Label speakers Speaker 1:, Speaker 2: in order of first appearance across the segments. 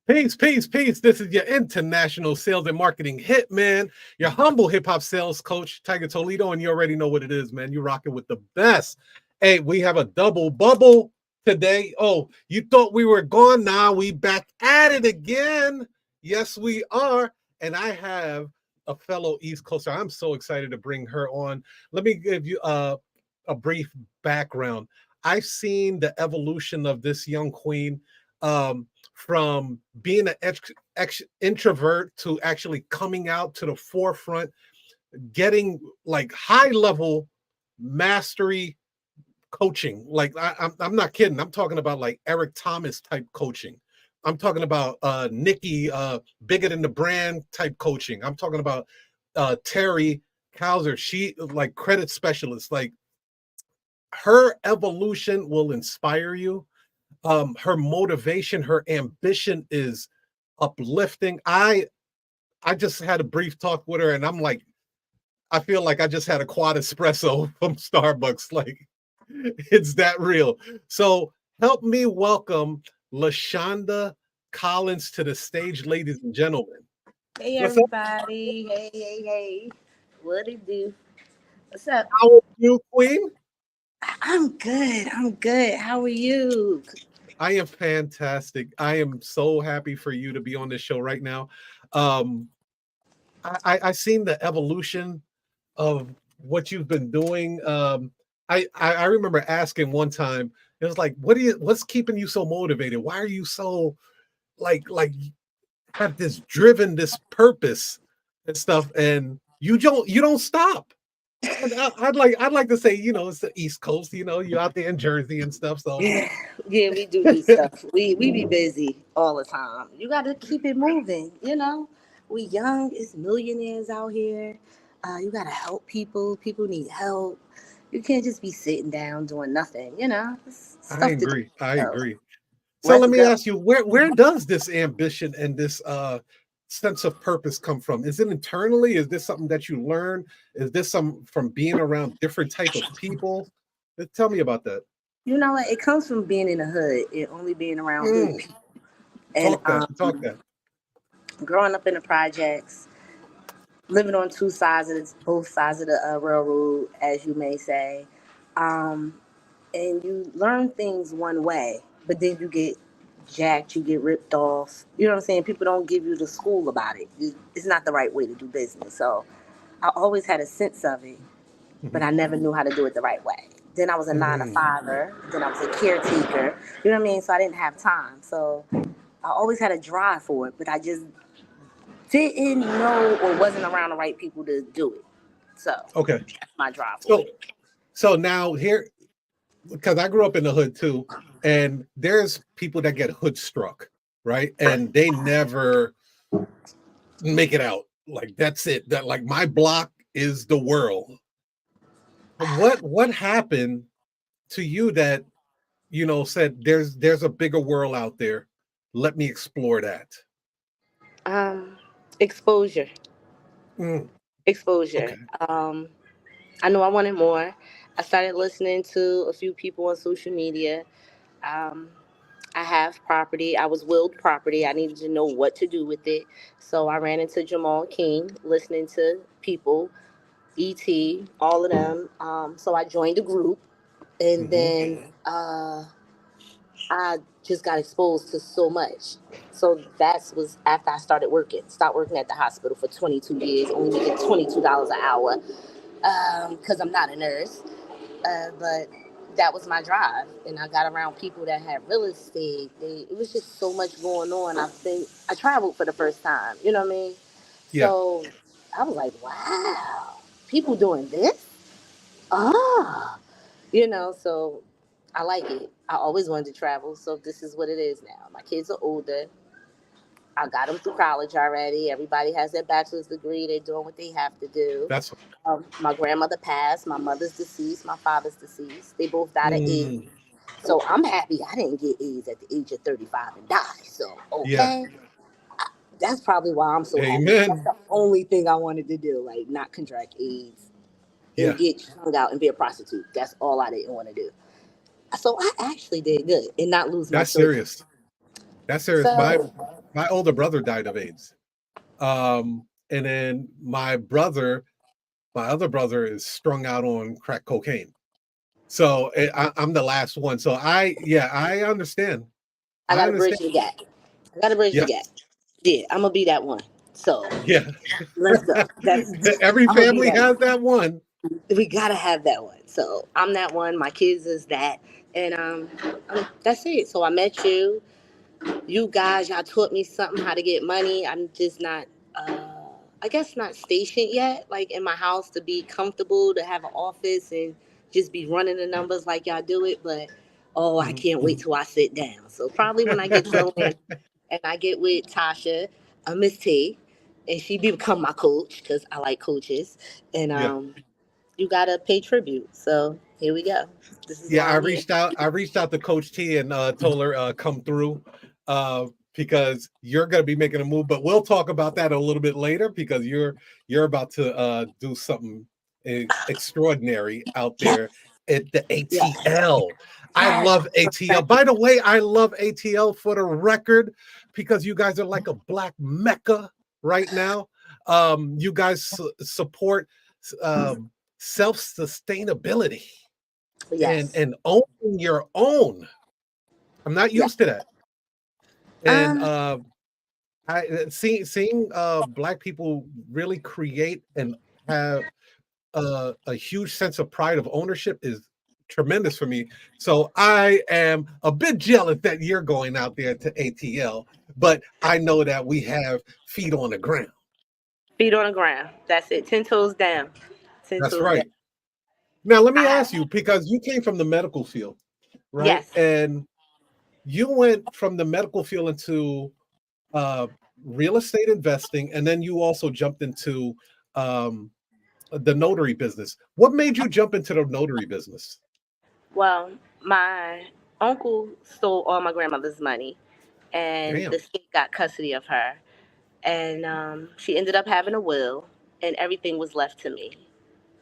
Speaker 1: Peace, peace, peace. This is your international sales and marketing hitman, your humble hip hop sales coach, Tiger Toledo, and you already know what it is, man. You're rocking with the best. Hey, we have a double bubble today. Oh, you thought we were gone? Now we back at it again. Yes, we are. And I have a fellow East Coaster. I'm so excited to bring her on. Let me give you a brief background. I've seen the evolution of this young queen. From being an introvert to actually coming out to the forefront, getting like high level mastery coaching. Like I'm not kidding. I'm talking about like Eric Thomas type coaching. I'm talking about Nikki Bigger Than the Brand type coaching. I'm talking about Terry Kauser. She like credit specialist. Like her evolution will inspire you. Her motivation, her ambition is uplifting. I just had a brief talk with her and I'm like, I feel like I just had a quad espresso from Starbucks. Like it's that real. So help me welcome Leshonda Collins to the stage, ladies and gentlemen.
Speaker 2: Hey
Speaker 1: What's up?
Speaker 2: everybody. Hey. What it do? What's up?
Speaker 1: How are you, Queen?
Speaker 2: I'm good. How are you?
Speaker 1: I am fantastic. I am so happy for you to be on this show right now. Um, I seen the evolution of what you've been doing. I remember asking one time, it was like, what's keeping you so motivated? Why are you so like have this driven, this purpose and stuff, and you don't stop. I'd like to say, it's the East Coast, you're out there in Jersey and stuff. So
Speaker 2: Yeah, we do stuff. We be busy all the time. You got to keep it moving. We young. It's millionaires out here. You got to help people. People need help. You can't just be sitting down doing nothing. It's
Speaker 1: I
Speaker 2: stuff to do.
Speaker 1: agree. I
Speaker 2: So,
Speaker 1: agree. So
Speaker 2: let's
Speaker 1: let me
Speaker 2: go.
Speaker 1: ask you, where does this ambition and this sense of purpose come from? Is it internally? Is this something that you learn? Is this some from being around different type of people? Tell me about that.
Speaker 2: You know what? It comes from being in the hood and only being around hood
Speaker 1: Mm,
Speaker 2: people. And
Speaker 1: talk that. Talk that.
Speaker 2: growing up in the projects, living on both sides of the railroad, as you may say, um, and you learn things one way, but then you get jacked, you get ripped off. You know what I'm saying? People don't give you the school about it. It's not the right way to do business. So I always had a sense of it, but
Speaker 1: Mhm.
Speaker 2: I never knew how to do it the right way. Then I was a nine to
Speaker 1: Mm,
Speaker 2: fiver. Then I was a caretaker. You know what I mean? So I didn't have time. So I always had a drive for it, but I just didn't know or wasn't around the right people to do it. So
Speaker 1: okay.
Speaker 2: that's my drive for
Speaker 1: So
Speaker 2: it.
Speaker 1: so now here, because I grew up in the hood too, and there's people that get hood struck, right? And they never make it out. Like that's it. That like my block is the world. What happened to you that said there's a bigger world out there? Let me explore that.
Speaker 2: Um, exposure,
Speaker 1: Mm,
Speaker 2: exposure.
Speaker 1: okay.
Speaker 2: I knew I wanted more. I started listening to a few people on social media. Um, I have property. I was willed property. I needed to know what to do with it. So I ran into Jamal King, listening to people, ET, all of them. So I joined a group, and
Speaker 1: Hmm.
Speaker 2: then I just got exposed to so much. So that was after I started working. Stopped working at the hospital for 22 years, only making $22 an hour because I'm not a nurse. But that was my drive, and I got around people that had real estate. It was just so much going on. I traveled for the first time. You know what I mean?
Speaker 1: Yeah.
Speaker 2: So I was like, wow, people doing this? Ah, So I like it. I always wanted to travel, so this is what it is now. My kids are older. I got them through college already. Everybody has their bachelor's degree. They're doing what they have to do.
Speaker 1: That's
Speaker 2: My grandmother passed. My mother's deceased. My father's deceased. They both died of AIDS.
Speaker 1: mm,
Speaker 2: So I'm happy I didn't get AIDS at the age of 35 and die. So,
Speaker 1: yeah.
Speaker 2: okay. That's probably why I'm so happy. That's
Speaker 1: Amen.
Speaker 2: the only thing I wanted to do, like not contract AIDS and
Speaker 1: Yeah.
Speaker 2: get hung out and be a prostitute. That's all I didn't want to do. So I actually did good and not lose my
Speaker 1: That's
Speaker 2: children.
Speaker 1: serious. That's serious.
Speaker 2: So
Speaker 1: My older brother died of AIDS. And then my other brother is strung out on crack cocaine. So I'm the last one. So I understand.
Speaker 2: I
Speaker 1: I
Speaker 2: got to bridge
Speaker 1: understand.
Speaker 2: the gap. I got to bridge the
Speaker 1: Yes.
Speaker 2: gap. Yeah, I'm gonna be that one. So
Speaker 1: Yeah.
Speaker 2: let's go. That's
Speaker 1: Every
Speaker 2: I'm gonna be
Speaker 1: family
Speaker 2: that
Speaker 1: has
Speaker 2: one.
Speaker 1: that one.
Speaker 2: We gotta have that one. So I'm that one. My kids is that, and that's it. So I met you. You guys, y'all taught me something how to get money. I'm just not, I guess, not stationed yet, like in my house to be comfortable, to have an office and just be running the numbers like y'all do it. But oh, I
Speaker 1: Mhm.
Speaker 2: can't wait till I sit down. So probably when I get to Atlanta and I get with Tasha, Miss T, and she become my coach because I like coaches, and
Speaker 1: Yeah.
Speaker 2: you gotta pay tribute. So here we go. This is
Speaker 1: Yeah,
Speaker 2: why I'm here.
Speaker 1: I reached out to Coach T and told her come through because you're going to be making a move, but we'll talk about that a little bit later because you're about to do something extraordinary out
Speaker 2: Yes,
Speaker 1: there at the
Speaker 2: yes,
Speaker 1: ATL. I
Speaker 2: yes.
Speaker 1: love ATL. By the way, I love ATL for the record because you guys are like a black mecca right now. You guys support self-sustainability and
Speaker 2: Yes.
Speaker 1: owning your own. I'm not
Speaker 2: Yeah.
Speaker 1: used to that. And
Speaker 2: Um,
Speaker 1: seeing black people really create and have a huge sense of pride of ownership is tremendous for me. So I am a bit jealous that you're going out there to ATL, but I know that we have feet on the ground.
Speaker 2: feet on the ground. That's it. 10 toes down. Ten
Speaker 1: That's
Speaker 2: toes down.
Speaker 1: right. Now let me
Speaker 2: I
Speaker 1: ask
Speaker 2: have.
Speaker 1: you, because you came from the medical field, right?
Speaker 2: Yes.
Speaker 1: And you went from the medical field into uh, real estate investing, and then you also jumped into um, the notary business. What made you jump into the notary business?
Speaker 2: Well, my uncle stole all my grandmother's money, and
Speaker 1: Damn.
Speaker 2: the state got custody of her. And she ended up having a will, and everything was left to me.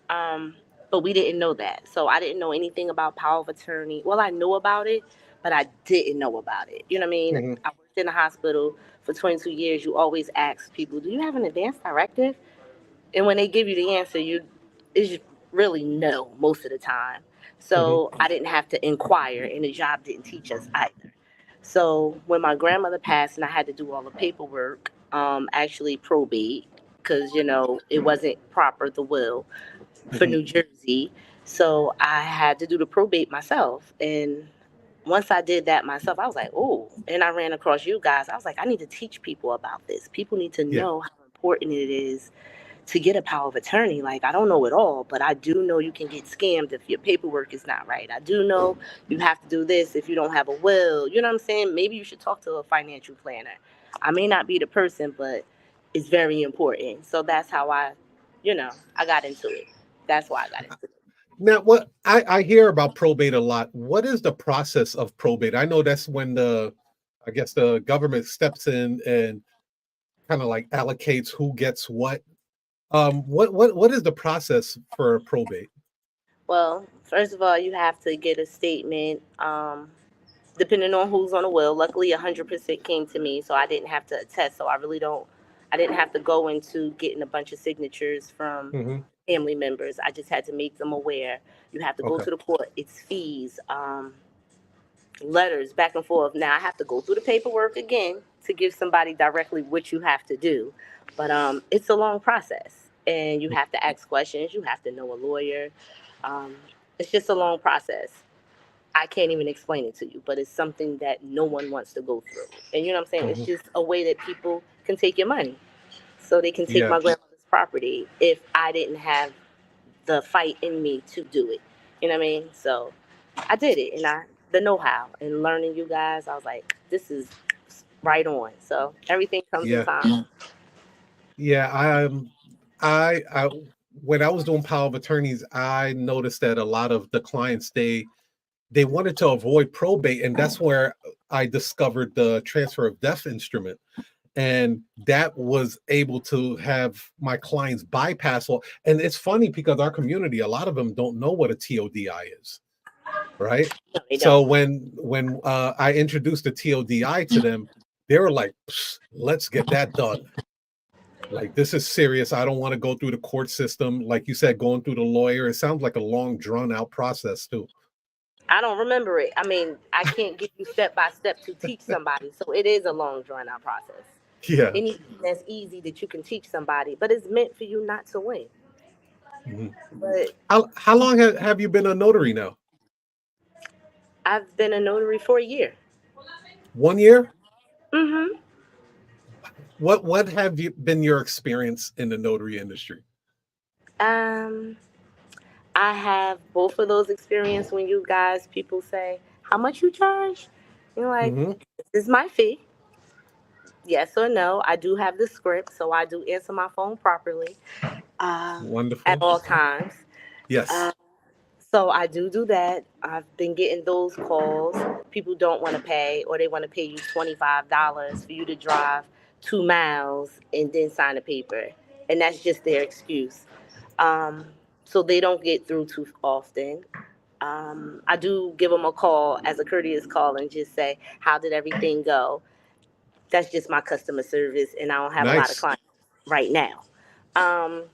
Speaker 2: Um, but we didn't know that. So I didn't know anything about power of attorney. Well, I knew about it, but I didn't know about it. You know what I mean?
Speaker 1: Hmm.
Speaker 2: I worked in the hospital for 22 years. You always ask people, do you have an advance directive? And when they give you the answer, you is really no most of the time.
Speaker 1: Hmm.
Speaker 2: So I didn't have to inquire, and the job didn't teach us either. So when my grandmother passed, and I had to do all the paperwork, actually probate, because it wasn't proper the will for
Speaker 1: Hmm.
Speaker 2: New Jersey. So I had to do the probate myself. And once I did that myself, I was like, oh, and I ran across you guys. I was like, I need to teach people about this. People need to
Speaker 1: Yeah.
Speaker 2: know how important it is to get a power of attorney. Like, I don't know it all, but I do know you can get scammed if your paperwork is not right. I do know you have to do this if you don't have a will. You know what I'm saying? Maybe you should talk to a financial planner. I may not be the person, but it's very important. So that's how I got into it. That's why I got into it.
Speaker 1: Now, what I hear about probate a lot. What is the process of probate? I know that's when I guess the government steps in and kind of like allocates who gets what. What is the process for probate?
Speaker 2: Well, first of all, you have to get a statement. Depending on who's on the will. Luckily, 100% came to me, so I didn't have to attest. So I really don't. I didn't have to go into getting a bunch of signatures from
Speaker 1: Hmm.
Speaker 2: family members. I just had to make them aware. You have to go
Speaker 1: Okay.
Speaker 2: to the court. It's fees, letters back and forth. Now I have to go through the paperwork again to give somebody directly what you have to do, but it's a long process, and you have to ask questions. You have to know a lawyer. Um, it's just a long process. I can't even explain it to you, but it's something that no one wants to go through. And you know what I'm saying? It's
Speaker 1: Hmm.
Speaker 2: just a way that people can take your money. So they can take
Speaker 1: Yeah.
Speaker 2: my grandmother's property if I didn't have the fight in me to do it. You know what I mean? So I did it, and the know-how and learning you guys, I was like, this is right on. So everything comes in
Speaker 1: Yeah.
Speaker 2: time.
Speaker 1: Yeah. I when I was doing power of attorneys, I noticed that a lot of the clients they wanted to avoid probate, and that's where I discovered the transfer of death instrument, and that was able to have my clients bypass all. And it's funny because our community, a lot of them don't know what a TODI is, right?
Speaker 2: No, they
Speaker 1: So
Speaker 2: don't.
Speaker 1: when I introduced the TODI to them, they were like, let's get that done. Like, this is serious. I don't want to go through the court system. Like you said, going through the lawyer. It sounds like a long, drawn out process, too.
Speaker 2: I don't remember it. I mean, I can't give you step by step to teach somebody. So it is a long, drawn out process.
Speaker 1: Yeah.
Speaker 2: Anything that's easy that you can teach somebody, but it's meant for you not to win.
Speaker 1: Mhm.
Speaker 2: But
Speaker 1: How long have you been a notary now?
Speaker 2: I've been a notary for a year.
Speaker 1: 1 year?
Speaker 2: Mm-hmm.
Speaker 1: What have you been your experience in the notary industry?
Speaker 2: Um, I have both of those experience when you guys people say how much you charge. You're like,
Speaker 1: Hmm.
Speaker 2: this is my fee. Yes or no. I do have the script, so I do answer my phone properly at
Speaker 1: Wonderful.
Speaker 2: all times.
Speaker 1: Yes.
Speaker 2: Uh, so I do that. I've been getting those calls. People don't want to pay, or they want to pay you $25 for you to drive 2 miles and then sign a paper, and that's just their excuse. Um, so they don't get through too often. I do give them a call as a courteous call and just say, "How did everything go?" That's just my customer service, and I don't have a lot of
Speaker 1: Nice.
Speaker 2: clients right now. Um,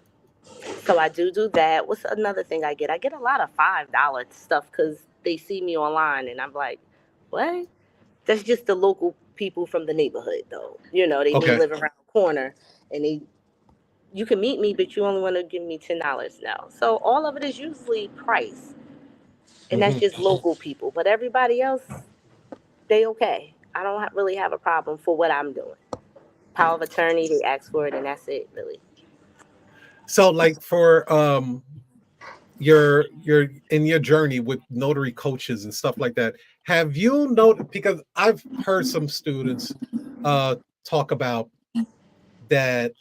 Speaker 2: so I do that. What's another thing I get? I get a lot of $5 stuff because they see me online, and I'm like, what? That's just the local people from the neighborhood, though. You know, they may
Speaker 1: Okay.
Speaker 2: live around the corner, and you can meet me, but you only want to give me $10 now. So all of it is usually price, and that's
Speaker 1: Hmm.
Speaker 2: just local people. But everybody else, they okay. I don't really have a problem for what I'm doing. Power of attorney, they ask for it, and that's it, really.
Speaker 1: So, like, for your in your journey with notary coaches and stuff like that, have you noticed, because I've heard some students uh talk about that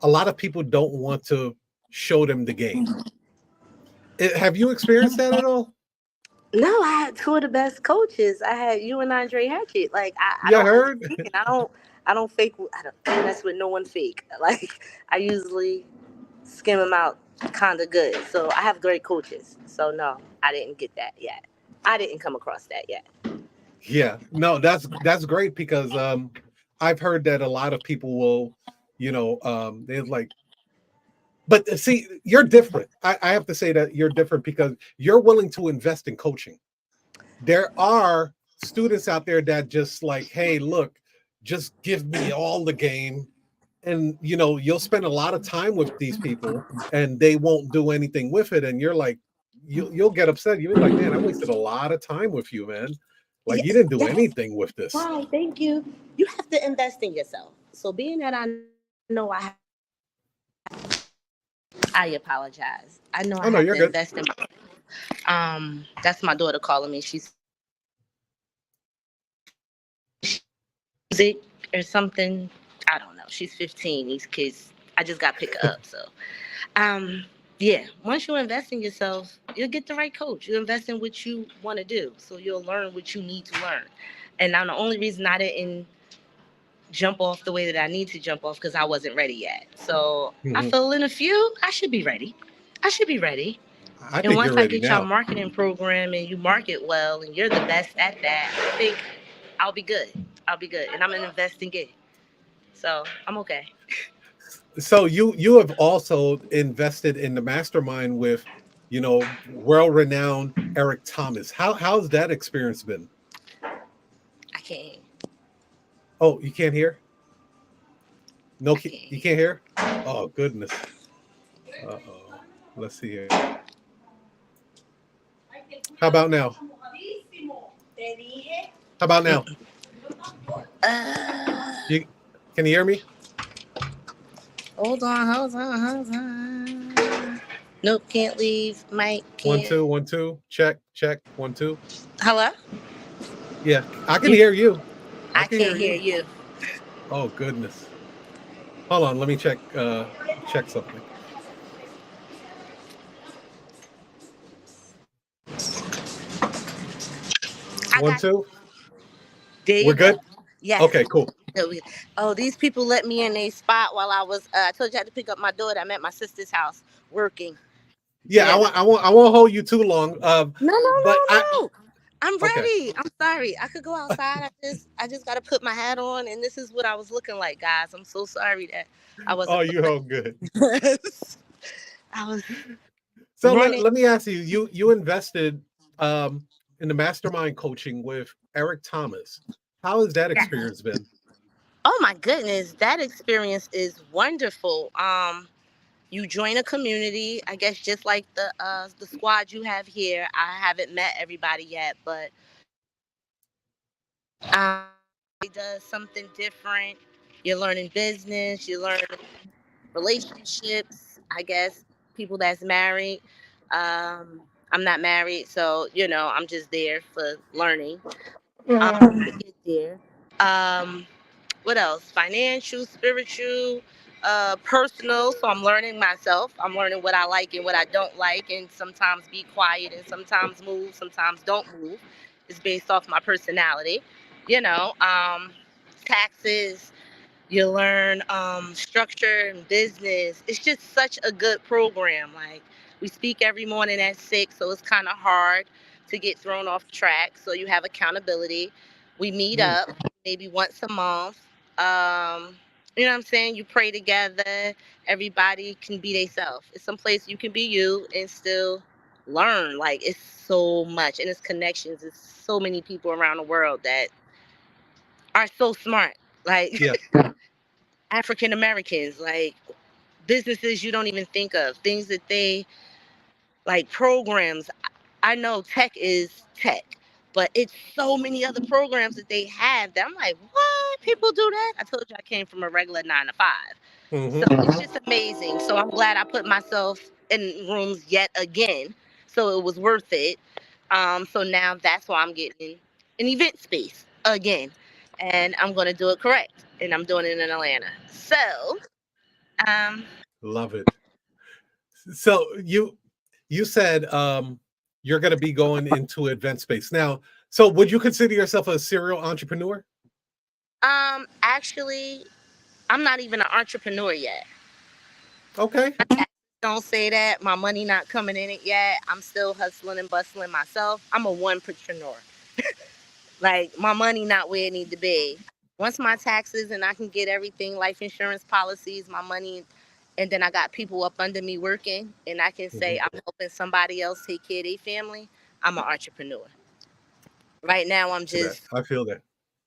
Speaker 1: a lot of people don't want to show them the game. Have you experienced that at all?
Speaker 2: No, I had two of the best coaches. I had you and Andre Hatchett. Like I
Speaker 1: You
Speaker 2: don't
Speaker 1: heard?
Speaker 2: understand. I don't fake. I don't mess with no one fake. Like I usually skim them out kind of good. So I have great coaches. So no, I didn't get that yet. I didn't come across that yet.
Speaker 1: Yeah. No, that's great because I've heard that a lot of people will, they're like, but see, you're different. I have to say that you're different because you're willing to invest in coaching. There are students out there that just like, hey, look, just give me all the game. And you'll spend a lot of time with these people and they won't do anything with it. And you're like, you'll get upset. You'll be like, man, I wasted a lot of time with you, man. Like you
Speaker 2: Yes,
Speaker 1: didn't do
Speaker 2: yes.
Speaker 1: anything with this.
Speaker 2: Why? Thank you. You have to invest in yourself. So being that I know I apologize. I know I
Speaker 1: Oh no,
Speaker 2: have
Speaker 1: you're
Speaker 2: to
Speaker 1: good.
Speaker 2: invest in myself. That's my daughter calling me. She's music or something. I don't know. She's 15. These kids, I just got to pick her up. So, um, yeah, once you invest in yourself, you'll get the right coach. You invest in what you want to do. So you'll learn what you need to learn. And now the only reason I didn't jump off the way that I need to jump off because I wasn't ready yet. So I
Speaker 1: Mhm.
Speaker 2: feel in a few, I should be ready. I should be ready.
Speaker 1: I
Speaker 2: And
Speaker 1: think
Speaker 2: once
Speaker 1: you're
Speaker 2: I
Speaker 1: ready
Speaker 2: get your
Speaker 1: now.
Speaker 2: marketing program and you market well and you're the best at that, I think I'll be good. I'll be good. And I'm investing in. So I'm okay.
Speaker 1: So you have also invested in the mastermind with, world-renowned Eric Thomas. How's that experience been?
Speaker 2: I can't.
Speaker 1: Oh, you can't hear? No,
Speaker 2: I can't
Speaker 1: you
Speaker 2: hear.
Speaker 1: can't hear? Oh, goodness. Uh-oh. Let's see here. How about now? How about now?
Speaker 2: Uh,
Speaker 1: You can you hear me?
Speaker 2: hold on. Nope, can't leave. Mike
Speaker 1: One,
Speaker 2: can't.
Speaker 1: two, 1, 2. Check, check. 1, 2.
Speaker 2: Hello?
Speaker 1: Yeah, I can
Speaker 2: You,
Speaker 1: hear you. I
Speaker 2: I
Speaker 1: can hear
Speaker 2: can't hear
Speaker 1: you.
Speaker 2: you.
Speaker 1: Oh, goodness. Hold on, let me check something.
Speaker 2: I
Speaker 1: One,
Speaker 2: got.
Speaker 1: two.
Speaker 2: There
Speaker 1: We're
Speaker 2: you go.
Speaker 1: good?
Speaker 2: Yes.
Speaker 1: Okay, cool.
Speaker 2: Oh, these people let me in a spot while I was. I told you I had to pick up my daughter. I'm at my sister's house working.
Speaker 1: Yeah, I
Speaker 2: Yeah.
Speaker 1: want I won't hold you too long.
Speaker 2: No, no,
Speaker 1: But
Speaker 2: no, no. I'm
Speaker 1: Okay.
Speaker 2: ready. I'm sorry. I could go outside. I just got to put my hat on, and this is what I was looking like, guys. I'm so sorry that I
Speaker 1: Oh,
Speaker 2: wasn't
Speaker 1: you're all good.
Speaker 2: prepared. I was
Speaker 1: So
Speaker 2: running.
Speaker 1: let me ask you, you invested in the mastermind coaching with Eric Thomas. How has that experience been?
Speaker 2: Oh my goodness, that experience is wonderful. You join a community, I guess, just like the squad you have here. I haven't met everybody yet, but it does something different. You're learning business. You're learning relationships. I guess people that's married. I'm not married, so I'm just there for learning. To get there. Um, what else? Financial, spiritual, personal. So I'm learning myself. I'm learning what I like and what I don't like, and sometimes be quiet and sometimes move, sometimes don't move. It's based off my personality. You know, taxes. You learn structure and business. It's just such a good program. Like, we speak every morning at 6, so it's kind of hard to get thrown off track. So you have accountability. We meet
Speaker 1: Mm,
Speaker 2: up maybe once a month. You know what I'm saying? You pray together. Everybody can be themselves. It's some place you can be you and still learn. Like, it's so much, and it's connections. It's so many people around the world that are so smart. Like,
Speaker 1: yeah.
Speaker 2: African Americans, like businesses you don't even think of, things that they like, programs. I know tech is tech, but it's so many other programs that they have that I'm like, what? People do that? I told you I came from a regular 9 to 5. So
Speaker 1: Hmm.
Speaker 2: it's just amazing. So I'm glad I put myself in rooms yet again. So it was worth it. So now that's why I'm getting an event space again. And I'm going to do it correct. And I'm doing it in Atlanta. So, um,
Speaker 1: Love it. So you said you're going to be going into event space now. So would you consider yourself a serial entrepreneur?
Speaker 2: actually, I'm not even an entrepreneur yet.
Speaker 1: Okay.
Speaker 2: Don't say that. My money not coming in it yet. I'm still hustling and bustling myself. I'm a one-preneur. Like, my money not where it need to be. Once my taxes and I can get everything, life insurance policies, my money, and then I got people up under me working, and I can
Speaker 1: Hmm.
Speaker 2: say I'm helping somebody else take care of their family, I'm an entrepreneur. Right now, I'm
Speaker 1: That
Speaker 2: just
Speaker 1: I feel that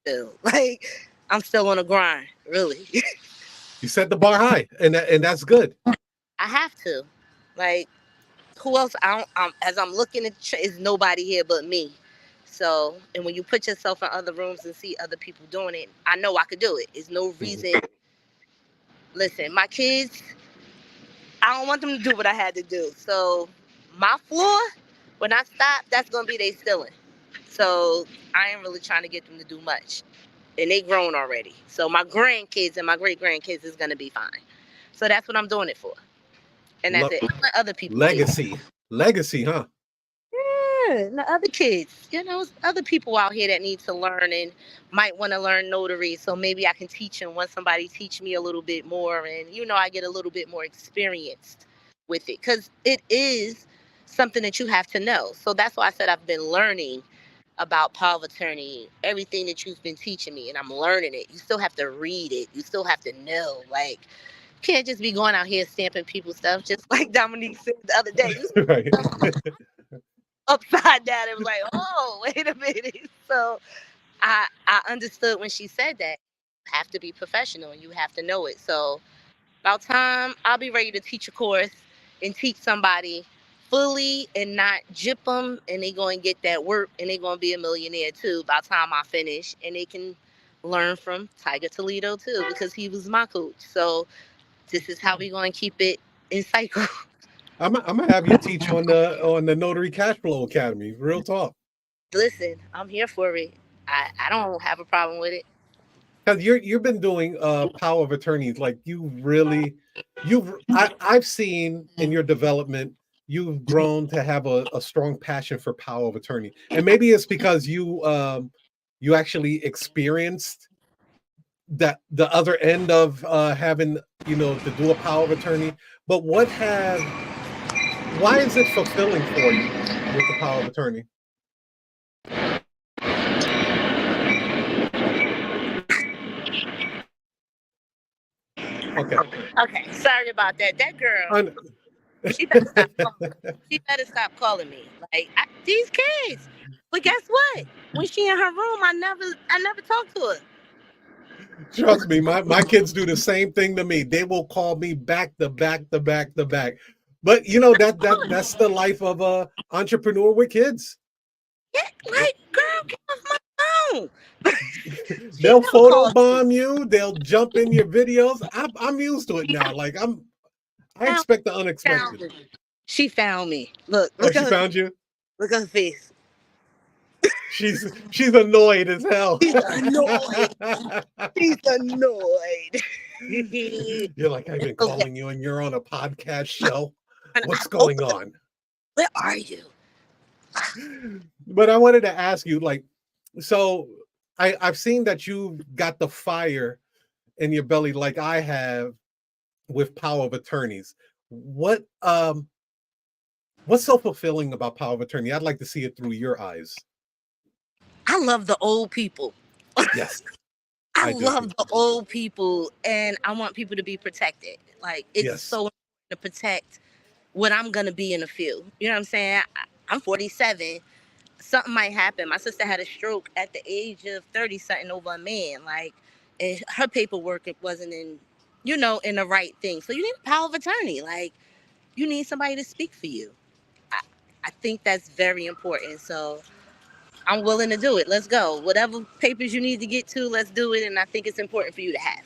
Speaker 2: still, like, I'm still on a grind, really.
Speaker 1: you set the bar high, and that's good.
Speaker 2: I have to. Like, who else? I don't. As I'm looking at, is nobody here but me. So, and when you put yourself in other rooms and see other people doing it, I know I could do it. There's no
Speaker 1: Mhm.
Speaker 2: reason. Listen, my kids, I don't want them to do what I had to do. So, my floor, when I stop, that's gonna be they stealing. So I ain't really trying to get them to do much, and they grown already. So my grandkids and my great grandkids is gonna be fine. So that's what I'm doing it for, and that's
Speaker 1: Lo-
Speaker 2: it. Let other people take.
Speaker 1: legacy, huh?
Speaker 2: Yeah, and the other kids, other people out here that need to learn and might want to learn notary. So maybe I can teach them once somebody teach me a little bit more, and I get a little bit more experienced with it, because it is something that you have to know. So that's why I said I've been learning about power of attorney, everything that you've been teaching me, and I'm learning it. You still have to read it. You still have to know. Like, you can't just be going out here stamping people's stuff, just like Dominique said the other day. You
Speaker 1: Right.
Speaker 2: upside down. It was like, oh, wait a minute. So I understood when she said that you have to be professional and you have to know it. So about time I'll be ready to teach a course and teach somebody fully and not jip them, and they going to get that work and they going to be a millionaire too by the time I finish, and they can learn from Tiger Toledo too, because he was my coach. So this is how we going to keep it in cycle.
Speaker 1: I'm gonna have you teach on the Notary Cash Flow Academy. Real talk.
Speaker 2: Listen, I'm here for it. I don't have a problem with it.
Speaker 1: Because you've been doing power of attorneys, like you really, I've seen in your development, you've grown to have a strong passion for power of attorney, and maybe it's because you actually experienced that the other end of having to do a power of attorney. But why is it fulfilling for you with the power of attorney? Okay.
Speaker 2: Okay, sorry about that. That girl,
Speaker 1: Un-
Speaker 2: she better stop. She better stop calling me. Like these kids. But guess what? When she in her room, I never talk to her.
Speaker 1: Trust me, my kids do the same thing to me. They will call me back to back to back to back. But you know that's the life of a entrepreneur with kids.
Speaker 2: Yeah, like, girl, get off my phone. She
Speaker 1: They'll
Speaker 2: never calls me.
Speaker 1: photobomb you. They'll jump in your videos. I'm used to it now. Like I
Speaker 2: Found,
Speaker 1: expect the
Speaker 2: found
Speaker 1: unexpected.
Speaker 2: me. She found me. Look,
Speaker 1: Oh,
Speaker 2: look
Speaker 1: she
Speaker 2: at her.
Speaker 1: found you.
Speaker 2: Look at her face.
Speaker 1: She's annoyed as hell.
Speaker 2: She's annoyed. She's annoyed.
Speaker 1: You're like, I've been
Speaker 2: Okay.
Speaker 1: calling you and you're on a podcast show.
Speaker 2: And
Speaker 1: What's
Speaker 2: oh,
Speaker 1: going on?
Speaker 2: where are you?
Speaker 1: But I wanted to ask you, like, so I've seen that you've got the fire in your belly like I have with power of attorneys. What's so fulfilling about power of attorney? I'd like to see it through your eyes.
Speaker 2: I love the old people.
Speaker 1: Yes,
Speaker 2: I
Speaker 1: I do too.
Speaker 2: love the old people, and I want people to be protected. Like, it's
Speaker 1: Yes.
Speaker 2: so important to protect what I'm gonna be in the field. You know what I'm saying? I'm 47. Something might happen. My sister had a stroke at the age of 30 something over a man. Like, and her paperwork, it wasn't in the right thing. So you need a power of attorney. Like, you need somebody to speak for you. I, I think that's very important. So I'm willing to do it. Let's go. Whatever papers you need to get to, let's do it. And I think it's important for you to have.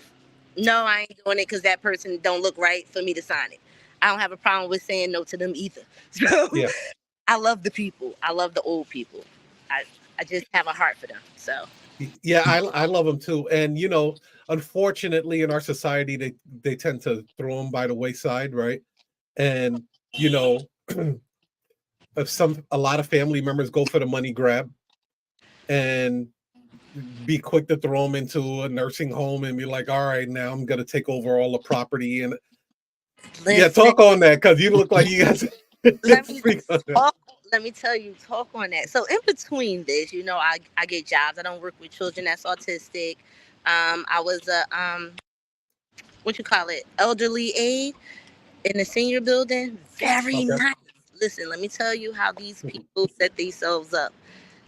Speaker 2: No, I ain't doing it because that person don't look right for me to sign it. I don't have a problem with saying no to them either. So
Speaker 1: Yeah.
Speaker 2: I love the people. I love the old people. I I just have a heart for them. So
Speaker 1: Yeah, I love them too. And unfortunately in our society they tend to throw them by the wayside, right? And you know, if a lot of family members go for the money grab and be quick to throw them into a nursing home and be like, all right, now I'm gonna take over all the property. And yeah,
Speaker 2: listen,
Speaker 1: talk on that because you look like you guys
Speaker 2: let me
Speaker 1: speak on that.
Speaker 2: talk. Let me tell you, talk on that. So in between this, I get jobs. I don't work with children that's autistic. I was a what you call it, elderly aide in the senior building. Very
Speaker 1: Okay.
Speaker 2: nice. Listen, let me tell you how these people set themselves up.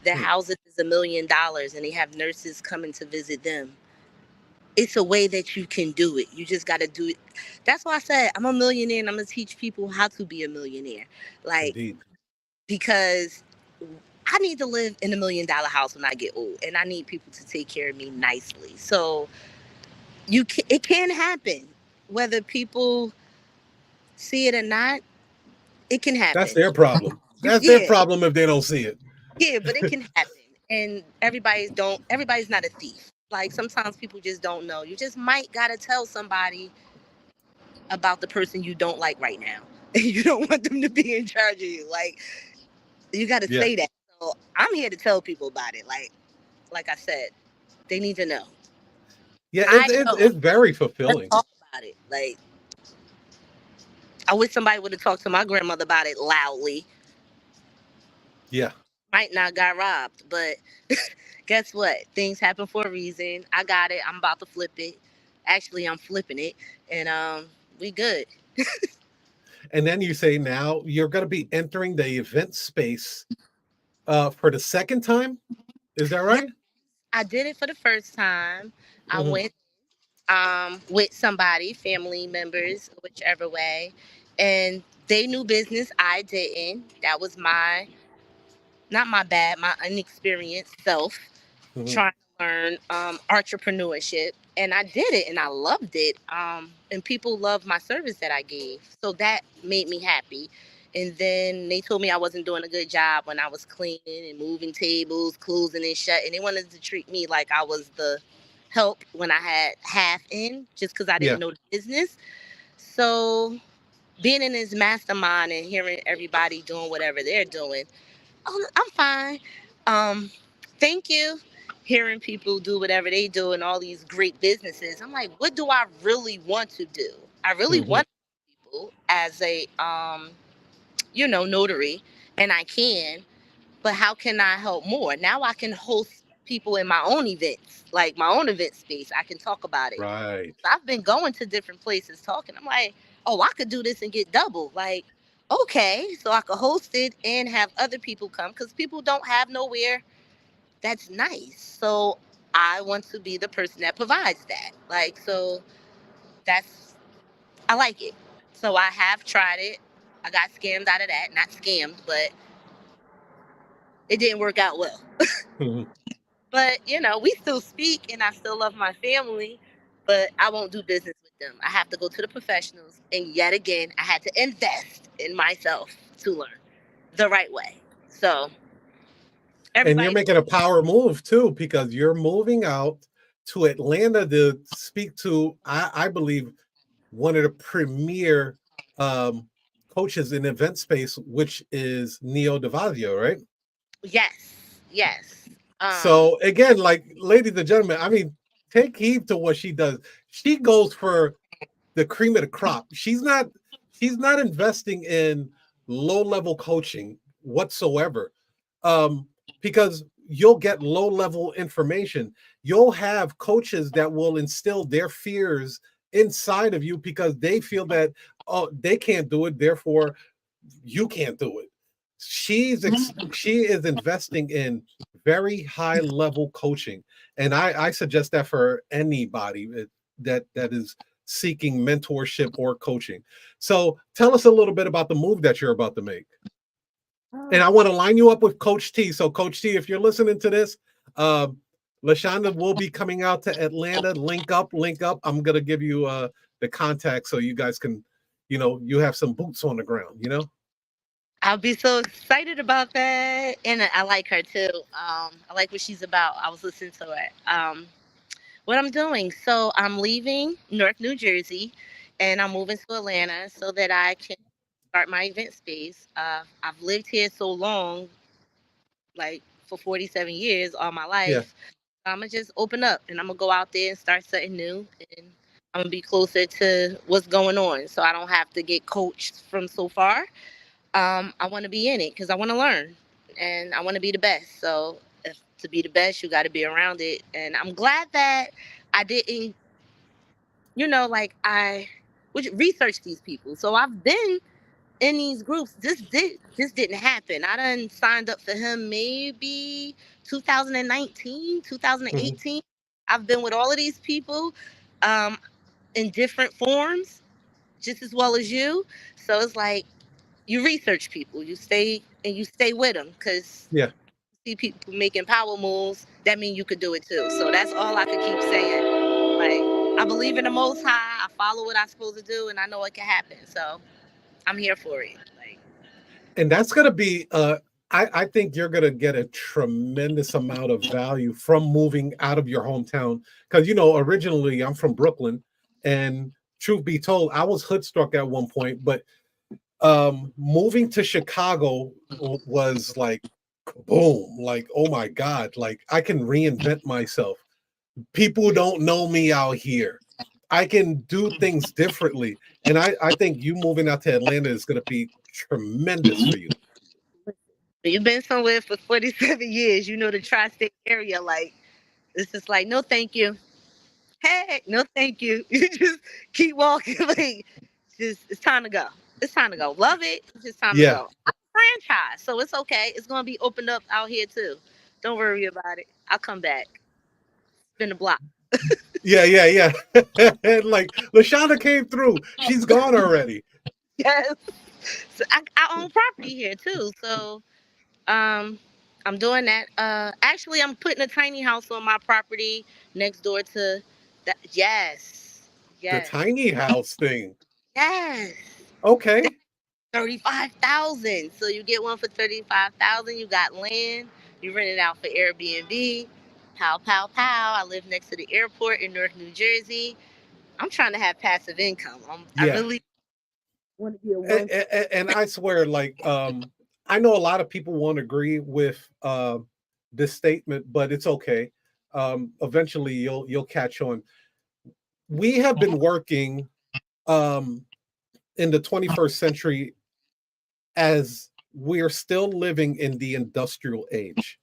Speaker 2: Their houses is $1 million, and they have nurses coming to visit them. It's a way that you can do it. You just got to do it. That's why I said I'm a millionaire, and I'm gonna teach people how to be a millionaire. Like,
Speaker 1: Indeed.
Speaker 2: because I need to live in $1 million house when I get old, and I need people to take care of me nicely. So it can happen, whether people see it or not. It can
Speaker 1: That's
Speaker 2: happen.
Speaker 1: their problem. That's their
Speaker 2: Yeah,
Speaker 1: problem if they don't see it.
Speaker 2: yeah, but it can happen, and everybody's not a thief. Like, sometimes people just don't know. You just might gotta tell somebody about the person you don't like right now, and you don't want them to be in charge of you. Like, you got to
Speaker 1: Yeah.
Speaker 2: say that. So I'm here to tell people about it. Like I said, they need to know.
Speaker 1: Yeah,
Speaker 2: I know.
Speaker 1: it's very
Speaker 2: Let's
Speaker 1: fulfilling.
Speaker 2: talk about it. Like, I wish somebody would have talked to my grandmother about it loudly.
Speaker 1: Yeah.
Speaker 2: Might not got robbed, but guess what? Things happen for a reason. I got it. I'm about to flip it. Actually, I'm flipping it, and we good.
Speaker 1: And then you say now you're going to be entering the event space for the second time. Is that
Speaker 2: Yeah,
Speaker 1: right?
Speaker 2: I did it for the first time. I
Speaker 1: Mhm.
Speaker 2: went with somebody, family members, whichever way, and they knew business. I didn't. That was not my bad, my inexperienced self
Speaker 1: Mhm.
Speaker 2: trying to learn entrepreneurship, and I did it, and I loved it. And people loved my service that I gave, so that made me happy. And then they told me I wasn't doing a good job when I was cleaning and moving tables, closing and shutting. They wanted to treat me like I was the help when I had half in, just because I
Speaker 1: Yeah.
Speaker 2: didn't know the business. So being in this mastermind and hearing everybody doing whatever they're doing, oh, I'm fine. Um, Thank you. Hearing people do whatever they do and all these great businesses, I'm like, what do I really want to do? I really
Speaker 1: Mhm.
Speaker 2: want people as a notary, and I can. But how can I help more? Now I can host. people in my own events, like my own event space. I can talk about it.
Speaker 1: Right.
Speaker 2: So I've been going to different places talking. I'm like, oh, I could do this and get double. Like, okay, so I could host it and have other people come because people don't have nowhere that's nice. So I want to be the person that provides that. Like, so that's, I like it. So I have tried it. I got scammed out of that. Not scammed, but it didn't work out well.
Speaker 1: Mhm.
Speaker 2: But, you know, we still speak and I still love my family, but I won't do business with them. I have to go to the professionals. And yet again, I had to invest in myself to learn the right way. So
Speaker 1: And you're
Speaker 2: everybody,
Speaker 1: making a power move too, because you're moving out to Atlanta to speak to, I believe, one of the premier um, coaches in event space, which is Neo Devazio, right?
Speaker 2: yes, yes. Um,
Speaker 1: So again, like, ladies and gentlemen, I mean, take heed to what she does. She goes for the cream of the crop. She's not investing in low level coaching whatsoever. Um, because you'll get low level information. You'll have coaches that will instill their fears inside of you because they feel that, oh, they can't do it, therefore you can't do it. She is investing in very high level coaching, and I suggest that for anybody that is seeking mentorship or coaching. So tell us a little bit about the move that you're about to make. And I want to line you up with Coach T. So Coach T, if you're listening to this, um, Leshonda will be coming out to Atlanta. Link up, link up. I'm gonna give you the contact so you guys can, you have some boots on the ground.
Speaker 2: I'll be so excited about that. And I like her too. I like what she's about. I was listening to her. What I'm doing. So I'm leaving North New Jersey and I'm moving to Atlanta so that I can start my event space. I've lived here so long, like for 47 years, all my
Speaker 1: Yeah.
Speaker 2: life. I'm going to just open up and I'm going to go out there and start something new. And I'm going to be closer to what's going on so I don't have to get coached from so far. I want to be in it because I want to learn and I want to be the best. So to be the best, you got to be around it. And I'm glad that I didn't, like I would research these people. So I've been in these groups. This didn't happen. I done signed up for him maybe 2019,
Speaker 1: Mhm.
Speaker 2: 2018. I've been with all of these people um, in different forms, just as well as you. So it's like you research people, you stay with them because
Speaker 1: Yeah.
Speaker 2: see people making power moves. That means you could do it too. So that's all I could keep saying. Like I believe in the Most High. I follow what I'm supposed to do, and I know it can happen. So I'm here for it. Like
Speaker 1: And that's going to be I think you're going to get a tremendous amount of value from moving out of your hometown, because originally I'm from Brooklyn, and truth be told, I was hood struck at one point, but moving to Chicago was like boom, like, oh my god, like I can reinvent myself. People don't know me out here. I can do things differently, and I think you moving out to Atlanta is going to be tremendous for you.
Speaker 2: you've been somewhere for 47 years. You know the tri-state area. Like it's just like no, thank you. Hey, no, thank you. You just keep walking. Like just it's time to go. It's time to go. Love it. It's just time to
Speaker 1: Yeah.
Speaker 2: go. I'm a franchise, so it's okay. It's gonna be opened up out here too. Don't worry about it. I'll come back. Spin the block.
Speaker 1: Yeah, yeah, yeah. Like Leshonda came through. She's gone already.
Speaker 2: Yes. So I own property here too. So um I'm doing that. Actually I'm putting a tiny house on my property next door to that. Yes.
Speaker 1: The
Speaker 2: Yes.
Speaker 1: tiny house thing.
Speaker 2: Yes.
Speaker 1: Okay.
Speaker 2: 35,000. So you get one for 35,000. You got land. You rent it out for Airbnb. Pow pow pow. I live next to the airport in Newark, New Jersey. I'm trying to have passive income. I
Speaker 1: Yeah.
Speaker 2: really want to be a
Speaker 1: And,
Speaker 2: one.
Speaker 1: and I swear, like, I know a lot of people won't agree with this statement, but it's okay. Eventually, you'll catch on. We have been working um, in the 21st century as we're still living in the industrial age.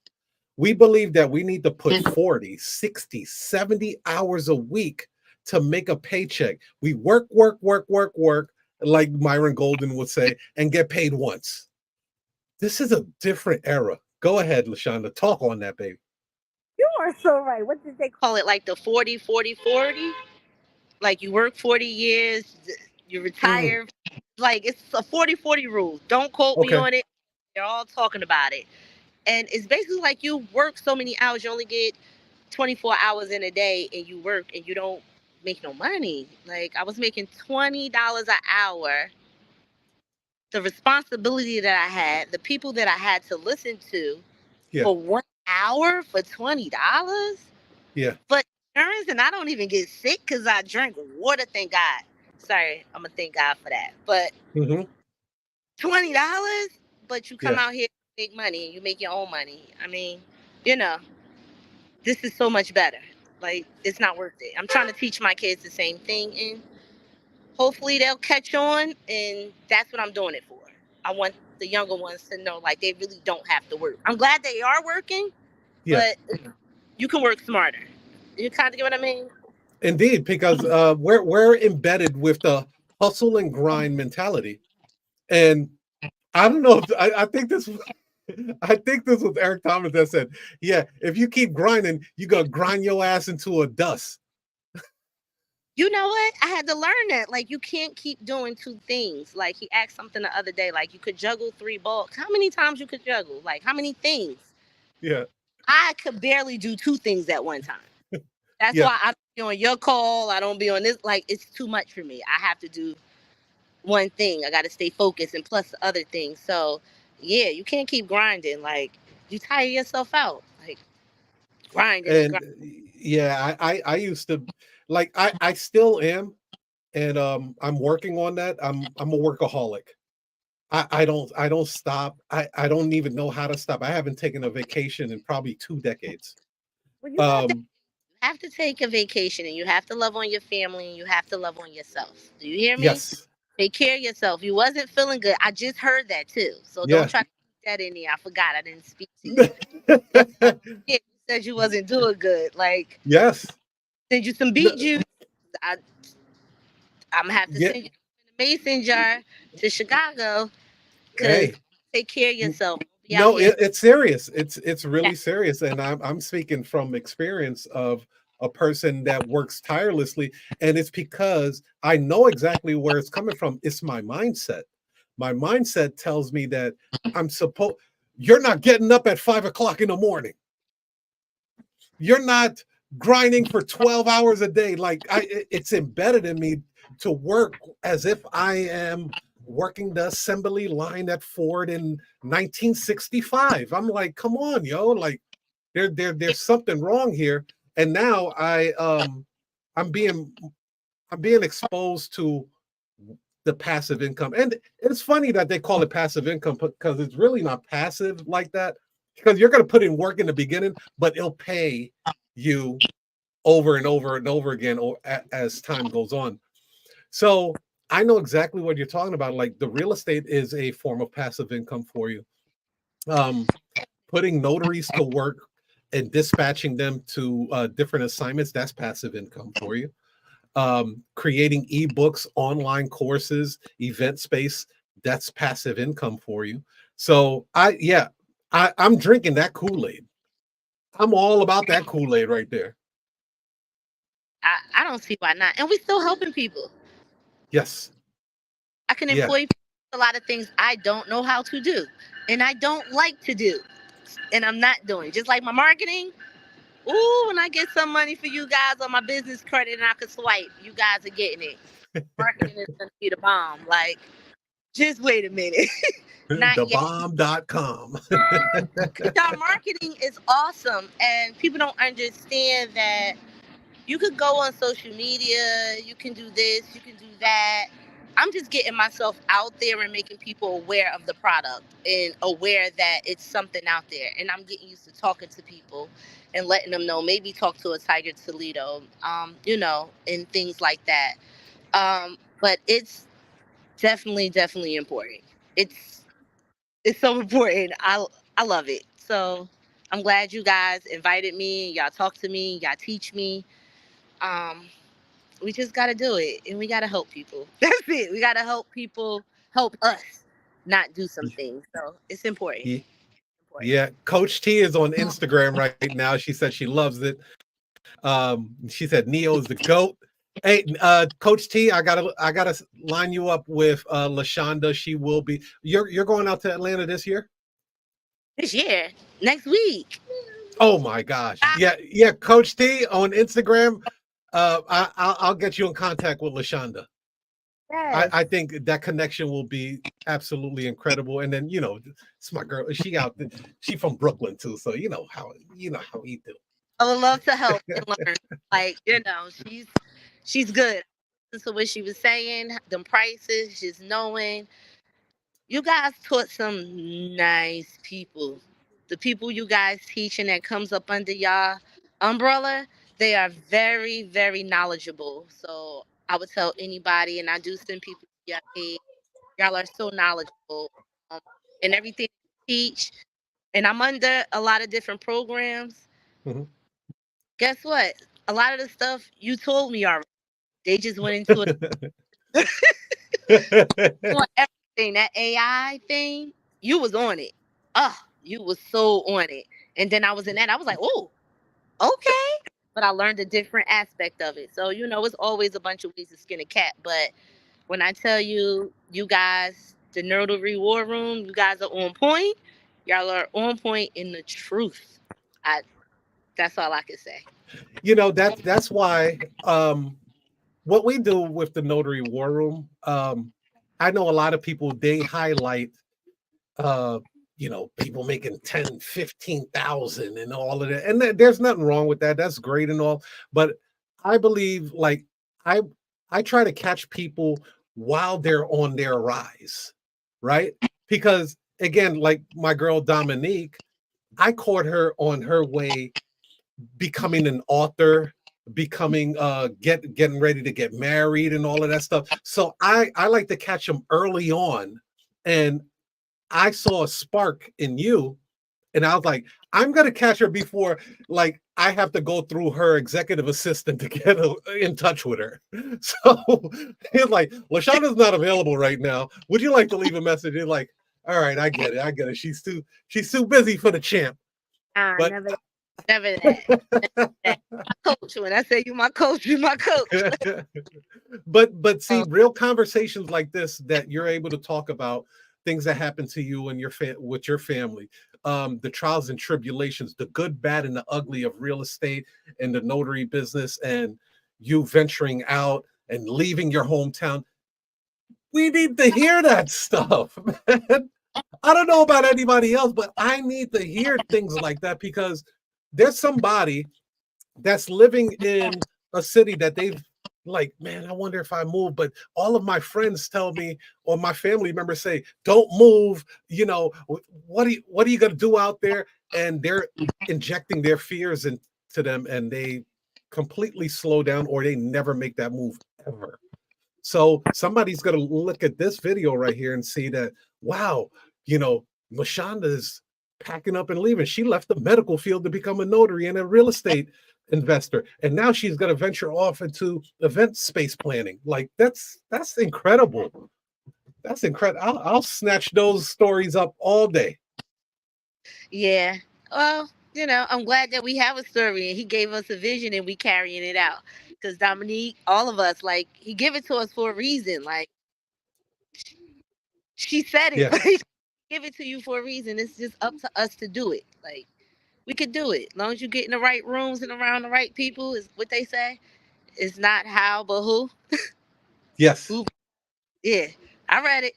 Speaker 1: We believe that we need to put 40, 60, 70 hours a week to make a paycheck. We work, work, work, work, work, like Myron Golden would say, and get paid once. This is a different era. Go ahead, Leshonda. Talk on that, baby.
Speaker 2: You are so right. What did they call it? Like the 40, 40, 40? Like you work 40 years, you
Speaker 1: Mm,
Speaker 2: retire. Like it's a 40, 40 rule. Don't quote me
Speaker 1: okay.
Speaker 2: on it. They're all talking about it. And it's basically like you work so many hours, you only get 24 hours in a day and you work and you don't make no money. Like I was making $20 an hour. The responsibility that I had, the people that I had to listen to
Speaker 1: Yeah.
Speaker 2: for 1 hour for $20
Speaker 1: Yeah.
Speaker 2: for insurance, and I don't even get sick because I drink water. Thank God. Sorry, I'm gonna thank God for that. But
Speaker 1: Hmm.
Speaker 2: $20, but you come
Speaker 1: Yeah.
Speaker 2: out here to make money and you make your own money. I mean, you know, this is so much better. Like it's not worth it. I'm trying to teach my kids the same thing, and hopefully they'll catch on. And that's what I'm doing it for. I want the younger ones to know like they really don't have to work. I'm glad they are working,
Speaker 1: Yeah.
Speaker 2: but you can work smarter. You kind of get what I mean?
Speaker 1: Indeed, because we're embedded with the hustle and grind mentality. And I don't know if I think this I think this was Eric Thomas that said, yeah, if you keep grinding, you gonna grind your ass into a dust.
Speaker 2: You know what? I had to learn that. Like, you can't keep doing two things. Like, he asked something the other day, like, you could juggle three balls. How many times you could juggle? Like, how many things?
Speaker 1: Yeah.
Speaker 2: I could barely do two things at one time. That's
Speaker 1: Yeah.
Speaker 2: why I don't be on your call. I don't be on this. Like, it's too much for me. I have to do one thing. I got to stay focused and plus the other things. So, yeah, you can't keep grinding. Like, you tire yourself out. Like, grinding and
Speaker 1: And
Speaker 2: grinding.
Speaker 1: yeah, I used to like I still am, and I'm working on that. I'm a workaholic. I don't stop. I don't even know how to stop. I haven't taken a vacation in probably 2 decades.
Speaker 2: Well,
Speaker 1: Um,
Speaker 2: have to take a vacation and you have to love on your family and you have to love on yourself. Do you hear me?
Speaker 1: yes.
Speaker 2: Take care of yourself. You wasn't feeling good. I just heard that too. So don't
Speaker 1: Yeah.
Speaker 2: try to keep that in there. I forgot I didn't speak to you. But yeah, you said you wasn't doing good. Like
Speaker 1: Yes.
Speaker 2: send you some beet
Speaker 1: No,
Speaker 2: juice. I, I'm gonna have to
Speaker 1: yeah.
Speaker 2: send you in a mason jar to Chicago because
Speaker 1: Hey.
Speaker 2: take care of yourself. Don't be out
Speaker 1: No,
Speaker 2: here.
Speaker 1: it's serious. It's
Speaker 2: Yeah.
Speaker 1: really serious, and I'm speaking from experience of a person that works tirelessly, and it's because I know exactly where it's coming from. It's my mindset. My mindset tells me that I'm supposed. You're not getting up at 5 o'clock in the morning. You're not grinding for 12 hours a day. Like it's embedded in me to work as if I am working the assembly line at Ford in 1965. I'm like, come on, yo, like there's something wrong here. And now I'm being I'm being exposed to the passive income. And it's funny that they call it passive income because it's really not passive like that. Because you're going to put in work in the beginning, but it'll pay you over and over and over again as time goes on. So I know exactly what you're talking about. Like the real estate is a form of passive income for you. Um, Putting notaries to work and dispatching them to different assignments, that's passive income for you. Creating ebooks, online courses, event space, that's passive income for you. So I'm drinking that Kool-Aid. I'm all about that Kool-Aid right there.
Speaker 2: I don't see why not. And we still helping people.
Speaker 1: Yes.
Speaker 2: I can
Speaker 1: Yeah.
Speaker 2: employ people with a lot of things I don't know how to do and I don't like to do. And I'm not doing. Just like my marketing. Ooh, when I get some money for you guys on my business credit and I can swipe, you guys are getting it. Marketing is gonna be the bomb. Like, just wait a minute. Not yet.
Speaker 1: Thebomb.com.
Speaker 2: Y'all marketing is awesome and people don't understand that you could go on social media, you can do this, you can do that. I'm just getting myself out there and making people aware of the product and aware that it's something out there. And I'm getting used to talking to people and letting them know, maybe talk to a Tiger Toledo, and things like that. But it's definitely, definitely important. It's so important. I love it. So I'm glad you guys invited me. Y'all talk to me. Y'all teach me. Um, we just got to do it, and we got to help people. That's it. We got to help people help us not do some things. So it's important.
Speaker 1: Ye- Yeah, Coach T is on Instagram right now. She said she loves it. She said Neo is the GOAT. Hey, Coach T, I gotta line you up with Leshonda. She will be. You're going out to Atlanta this year?
Speaker 2: This year, next week.
Speaker 1: Oh my gosh. Yeah. Coach T on Instagram. I'll get you in contact with Leshonda.
Speaker 2: Yes.
Speaker 1: I think that connection will be absolutely incredible. And then it's my girl. She from Brooklyn too, so how we do.
Speaker 2: I would love to help and learn. Like, she's good. So what she was saying, them prices, just knowing. You guys taught some nice people. The people you guys teaching that comes up under y'all umbrella, they are very, very knowledgeable. So I would tell anybody, and I do send people to your page. Y'all are so knowledgeable, um, and everything you teach. And I'm under a lot of different programs.
Speaker 1: Mhm.
Speaker 2: Guess what? A lot of the stuff you told me already. They just went into it. On everything. That AI thing, you was on it. You was so on it. And then I was in that. I was like, oh, okay. But I learned a different aspect of it. So, it's always a bunch of ways to skin a cat. But when I tell you, you guys, the Notary War Room, you guys are on point. Y'all are on point in the truth. I That's all I can say.
Speaker 1: That's why what we do with the Notary War Room, I know a lot of people they highlight uh people making 10, 15,000 and all of that. And there's nothing wrong with that. That's great and all. But I believe like I I try to catch people while they're on their rise, right? Because again, like my girl Dominique, I caught her on her way becoming an author, becoming getting ready to get married and all of that stuff. So I like to catch them early on. And I saw a spark in you, and I was like, I'm gonna catch her before like I have to go through her executive assistant to get in touch with her. So it's like Lashonda's not available right now. Would you like to leave a message? It's like, all right, I get it, I get it. She's too busy for the champ. But
Speaker 2: Never, never that. That. My coach. When I say you my coach, you my coach.
Speaker 1: but see, real conversations like this that you're able to talk about things that happen to you and with your family, the trials and tribulations, the good, bad, and the ugly of real estate and the notary business, and you venturing out and leaving your hometown. We need to hear that stuff, man. I don't know about anybody else, but I need to hear things like that because there's somebody that's living in a city that they've like, man, I wonder if I move. But all of my friends tell me, or my family members say, don't move. What are you going to do out there? And they're injecting their fears into them, and they completely slow down, or they never make that move ever. So somebody's going to look at this video right here and see that, wow, Lashonda is packing up and leaving. She left the medical field to become a notary and a real estate investor, and now she's going to venture off into event space planning. Like that's incredible. That's incredible. I'll snatch those stories up all day.
Speaker 2: Yeah. Well, I'm glad that we have a story and he gave us a vision and we carrying it out. Because Dominique, all of us, like, he give it to us for a reason. Like, she said it.
Speaker 1: Yeah.
Speaker 2: Like, give it to you for a reason. It's just up to us to do it. Like, we could do it. As long as you get in the right rooms and around the right people, is what they say. It's not how, but who.
Speaker 1: Yes.
Speaker 2: Who. Yeah. I read it.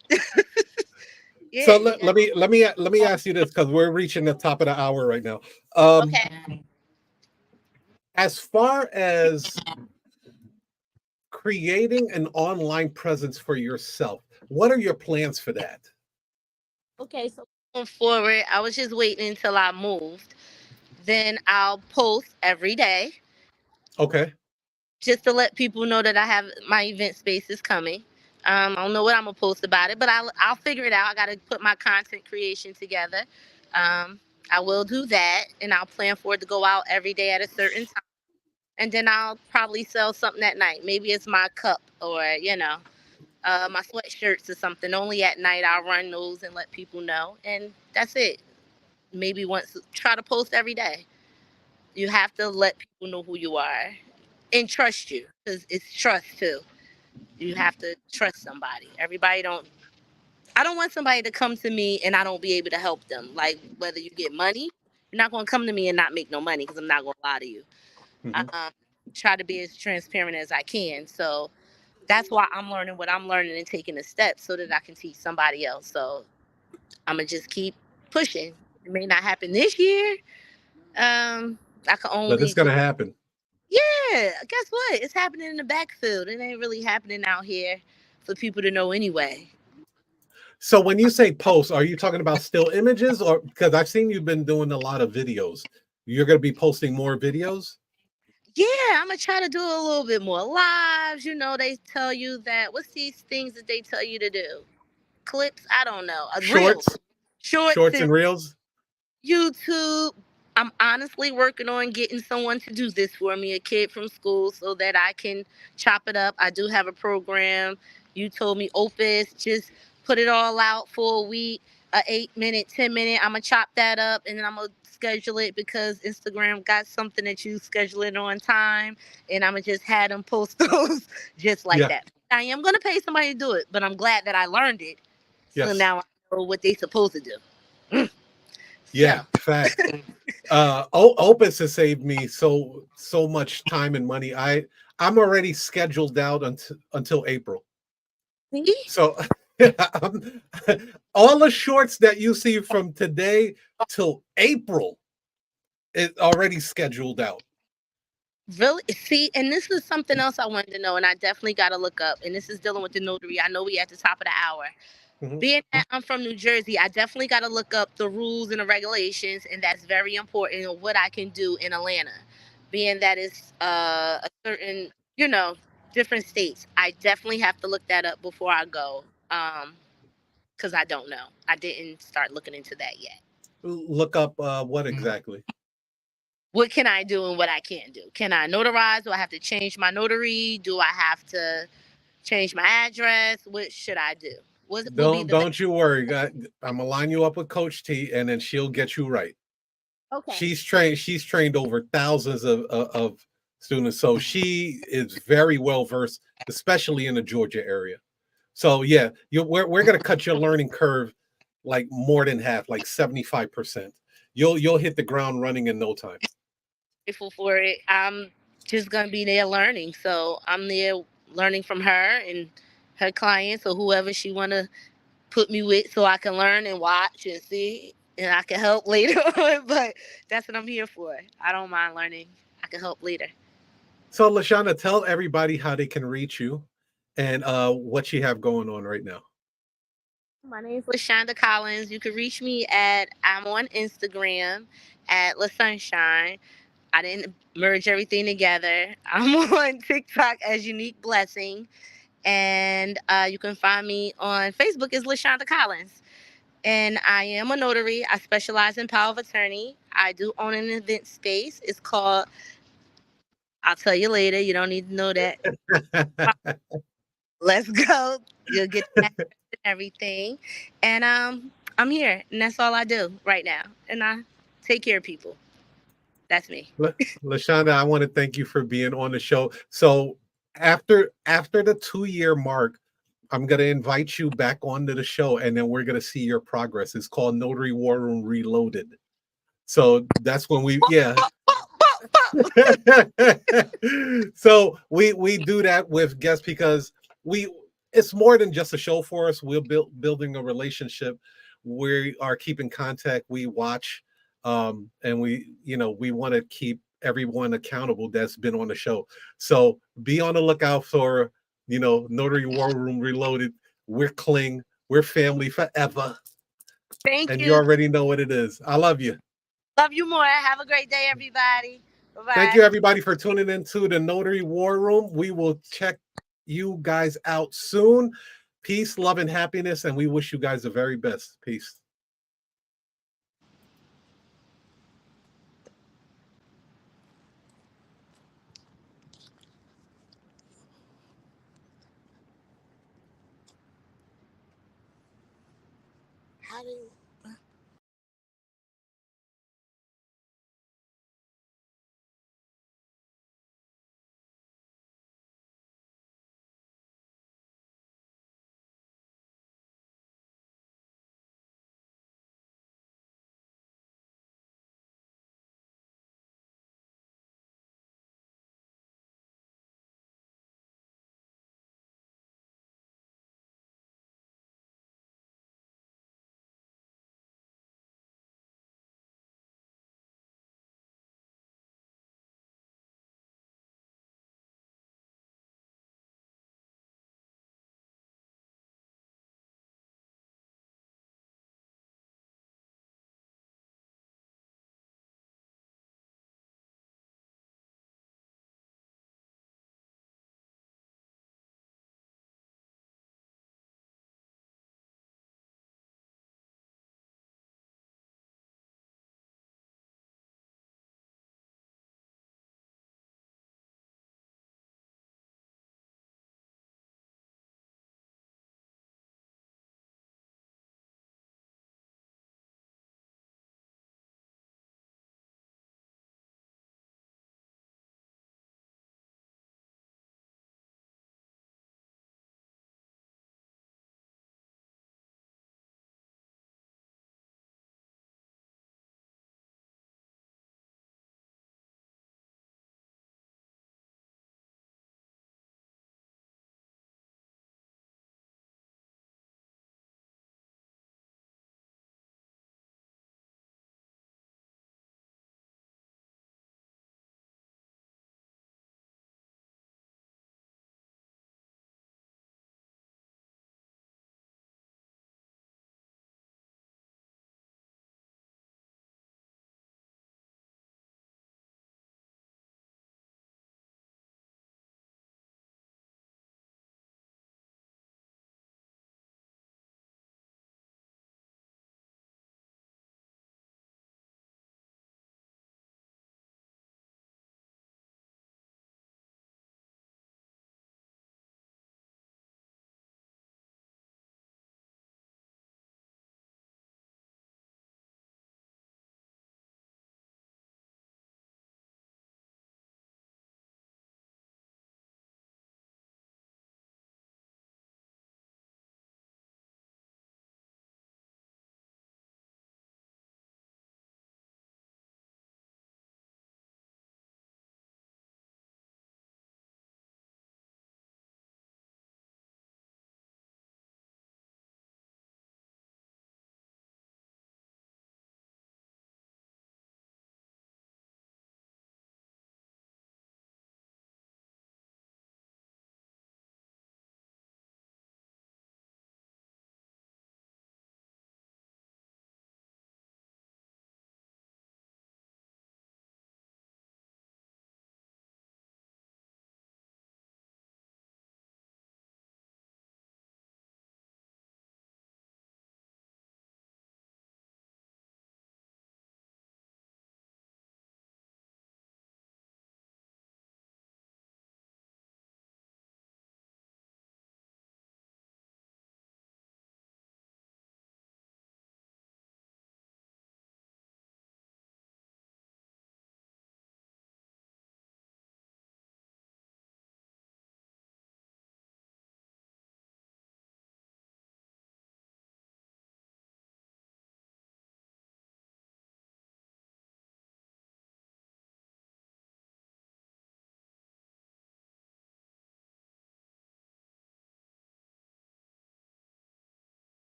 Speaker 2: Yeah.
Speaker 1: So let me ask you this, because we're reaching the top of the hour right now.
Speaker 2: Okay.
Speaker 1: As far as creating an online presence for yourself, what are your plans for that?
Speaker 2: Okay, so going forward, I was just waiting until I moved. Then I'll post every day
Speaker 1: Okay.
Speaker 2: just to let people know that I have my event space is coming. I don't know what I'm gonna post about it, but I'll figure it out. I got to put my content creation together. Um, I will do that, and I'll plan for it to go out every day at a certain time. And then I'll probably sell something at night. Maybe it's my cup or, my sweatshirts or something. Only at night I'll run those and let people know. And that's it. Maybe once, try to post every day. You have to let people know who you are and trust you, because it's trust too. You have to trust somebody. Everybody don't. I don't want somebody to come to me and I don't be able to help them. Like, whether you get money, you're not going to come to me and not make no money, because I'm not going to lie to you.
Speaker 1: Mhm.
Speaker 2: Um, Try to be as transparent as I can. So that's why I'm learning what I'm learning and taking the steps so that I can teach somebody else. So I'm gonna just keep pushing. It may not happen this year. I can
Speaker 1: But it's
Speaker 2: only,
Speaker 1: gonna happen.
Speaker 2: yeah. Guess what? It's happening in the backfield. It ain't really happening out here for people to know anyway.
Speaker 1: So when you say post, are you talking about still images, or because I've seen you've been doing a lot of videos? You're gonna be posting more videos?
Speaker 2: Yeah, I'm gonna try to do a little bit more lives. They tell you that. What's these things that they tell you to do? Clips? I don't know. Reels,
Speaker 1: Shorts,
Speaker 2: shorts,
Speaker 1: shorts
Speaker 2: and
Speaker 1: and reels.
Speaker 2: YouTube. I'm honestly working on getting someone to do this for me, a kid from school, so that I can chop it up. I do have a program. You told me Opus, just put it all out for a week, a 8-minute, 10-minute. I'm gonna chop that up and then I'm gonna schedule it, because Instagram got something that you schedule it on time, and I'm gonna just have them post those just like
Speaker 1: Yeah.
Speaker 2: that. I am gonna pay somebody to do it, but I'm glad that I learned it, so
Speaker 1: Yes.
Speaker 2: now I know what they supposed to do.
Speaker 1: Yeah.
Speaker 2: So.
Speaker 1: Facts. Opus has saved me so much time and money. I'm already scheduled out until April.
Speaker 2: See?
Speaker 1: So um, all the shorts that you see from today till April is already scheduled out.
Speaker 2: Really? See, and this is something else I wanted to know, and I definitely got to look up. And this is dealing with the notary. I know we at the top of the hour.
Speaker 1: Mhm.
Speaker 2: Being that I'm from New Jersey, I definitely got to look up the rules and the regulations, and that's very important of what I can do in Atlanta. Being that it's a certain, different states, I definitely have to look that up before I go, because I don't know. I didn't start looking into that yet.
Speaker 1: Look up what exactly?
Speaker 2: What can I do and what I can't do? Can I notarize? Do I have to change my notary? Do I have to change my address? What should I do? What will be
Speaker 1: Don't
Speaker 2: the best?
Speaker 1: don't you worry. I'm gonna line you up with Coach T, and then she'll get you right.
Speaker 2: Okay.
Speaker 1: She's trained over thousands of students, so she is very well versed, especially in the Georgia area. So yeah, we're gonna cut your learning curve like more than half, like 75%. You'll hit the ground running in no time.
Speaker 2: Grateful for it. I'm just gonna be there learning. So I'm there learning from her and her clients or whoever she wanna put me with, so I can learn and watch and see, and I can help later on. But that's what I'm here for. I don't mind learning. I can help later.
Speaker 1: So Leshonda, tell everybody how they can reach you and what you have going on right now.
Speaker 2: My name is Leshonda Collins. You can reach me I'm on Instagram at La Sunshine. I didn't merge everything together. I'm on TikTok as Unique Blessing. And you can find me on Facebook as Leshonda Collins. And I am a notary. I specialize in power of attorney. I do own an event space. It's called, I'll tell you later. You don't need to know that. Let's go. You'll get the address and everything. And I'm here, and that's all I do right now. And I take care of people. That's me.
Speaker 1: Leshonda, I want to thank you for being on the show. So after the 2-year mark, I'm gonna invite you back onto the show, and then we're gonna see your progress. It's called Notary War Room Reloaded. So that's when yeah. So we do that with guests because we it's more than just a show for us. We're building a relationship. We are keeping contact. We watch, and we want to keep everyone accountable that's been on the show. So be on the lookout for Notary War Room Reloaded. We're cling. We're family forever,
Speaker 2: Thank
Speaker 1: and you
Speaker 2: you.
Speaker 1: already know what it is. I love you.
Speaker 2: Love you more. Have a great day, everybody. Bye
Speaker 1: Thank
Speaker 2: bye.
Speaker 1: you, everybody, for tuning into the Notary War Room. We will check you guys out soon. Peace, love, and happiness. And we wish you guys the very best. Peace.
Speaker 3: adding